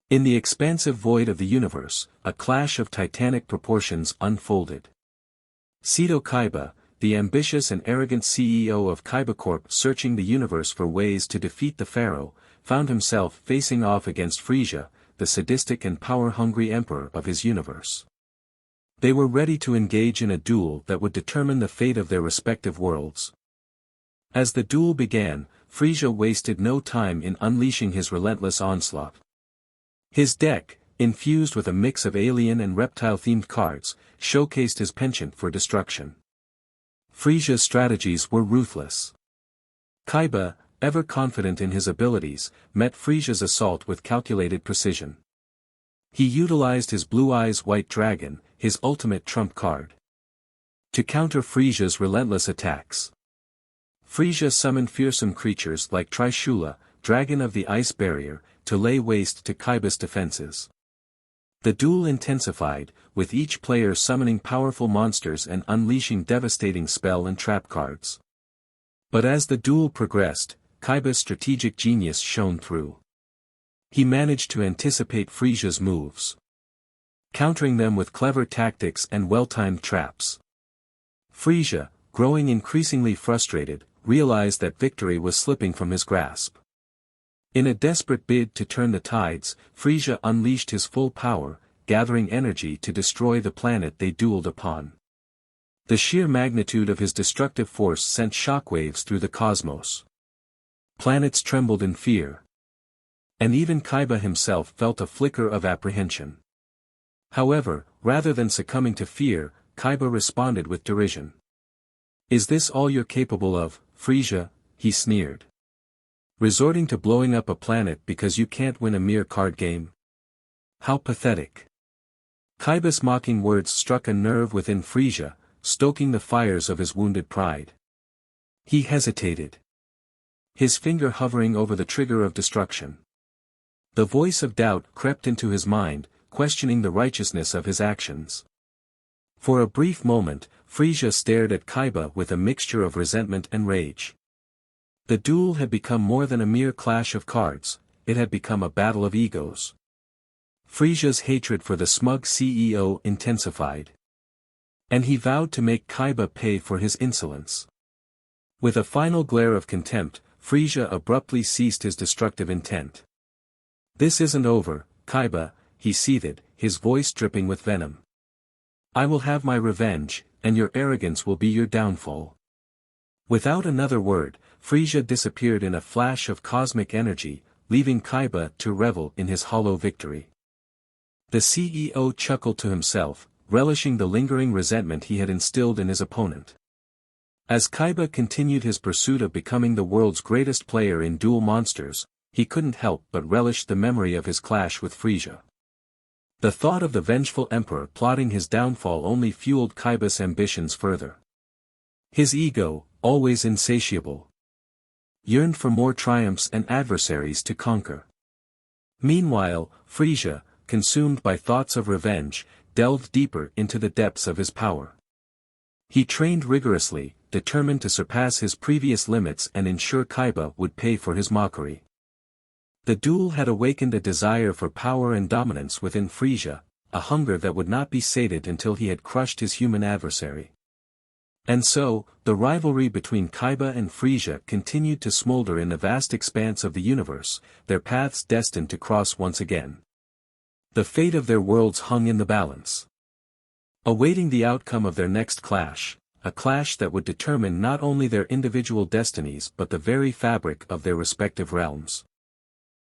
In the expansive void of the universe, a clash of titanic proportions unfolded. Seto Kaiba, the ambitious and arrogant CEO of Kaiba Corp, searching the universe for ways to defeat the pharaoh, found himself facing off against Frieza, the sadistic and power-hungry emperor of his universe. They were ready to engage in a duel that would determine the fate of their respective worlds. As the duel began, Frieza wasted no time in unleashing his relentless onslaught. His deck, infused with a mix of alien and reptile-themed cards, showcased his penchant for destruction. Frieza's strategies were ruthless. Kaiba, ever confident in his abilities, met Frieza's assault with calculated precision. He utilized his Blue Eyes White Dragon, his ultimate trump card, to counter Frieza's relentless attacks. Frieza summoned fearsome creatures like Trishula, Dragon of the Ice Barrier, to lay waste to Kaiba's defenses. The duel intensified, with each player summoning powerful monsters and unleashing devastating spell and trap cards. But as the duel progressed, Kaiba's strategic genius shone through. He managed to anticipate Frieza's moves, countering them with clever tactics and well-timed traps. Frieza, growing increasingly frustrated, realized that victory was slipping from his grasp. In a desperate bid to turn the tides, Frieza unleashed his full power, gathering energy to destroy the planet they dueled upon. The sheer magnitude of his destructive force sent shockwaves through the cosmos. Planets trembled in fear. And even Kaiba himself felt a flicker of apprehension. However, rather than succumbing to fear, Kaiba responded with derision. "Is this all you're capable of, Frieza?" he sneered. "Resorting to blowing up a planet because you can't win a mere card game? How pathetic." Kaiba's mocking words struck a nerve within Frieza, stoking the fires of his wounded pride. He hesitated, his finger hovering over the trigger of destruction. The voice of doubt crept into his mind, questioning the righteousness of his actions. For a brief moment, Frieza stared at Kaiba with a mixture of resentment and rage. The duel had become more than a mere clash of cards, it had become a battle of egos. Frieza's hatred for the smug CEO intensified. And he vowed to make Kaiba pay for his insolence. With a final glare of contempt, Frieza abruptly ceased his destructive intent. "This isn't over, Kaiba," he seethed, his voice dripping with venom. "I will have my revenge, and your arrogance will be your downfall." Without another word, Frieza disappeared in a flash of cosmic energy, leaving Kaiba to revel in his hollow victory. The CEO chuckled to himself, relishing the lingering resentment he had instilled in his opponent. As Kaiba continued his pursuit of becoming the world's greatest player in duel monsters, he couldn't help but relish the memory of his clash with Frieza. The thought of the vengeful emperor plotting his downfall only fueled Kaiba's ambitions further. His ego, always insatiable, yearned for more triumphs and adversaries to conquer. Meanwhile, Frieza, consumed by thoughts of revenge, delved deeper into the depths of his power. He trained rigorously, determined to surpass his previous limits and ensure Kaiba would pay for his mockery. The duel had awakened a desire for power and dominance within Frieza, a hunger that would not be sated until he had crushed his human adversary. And so, the rivalry between Kaiba and Frieza continued to smolder in the vast expanse of the universe, their paths destined to cross once again. The fate of their worlds hung in the balance, awaiting the outcome of their next clash, a clash that would determine not only their individual destinies but the very fabric of their respective realms.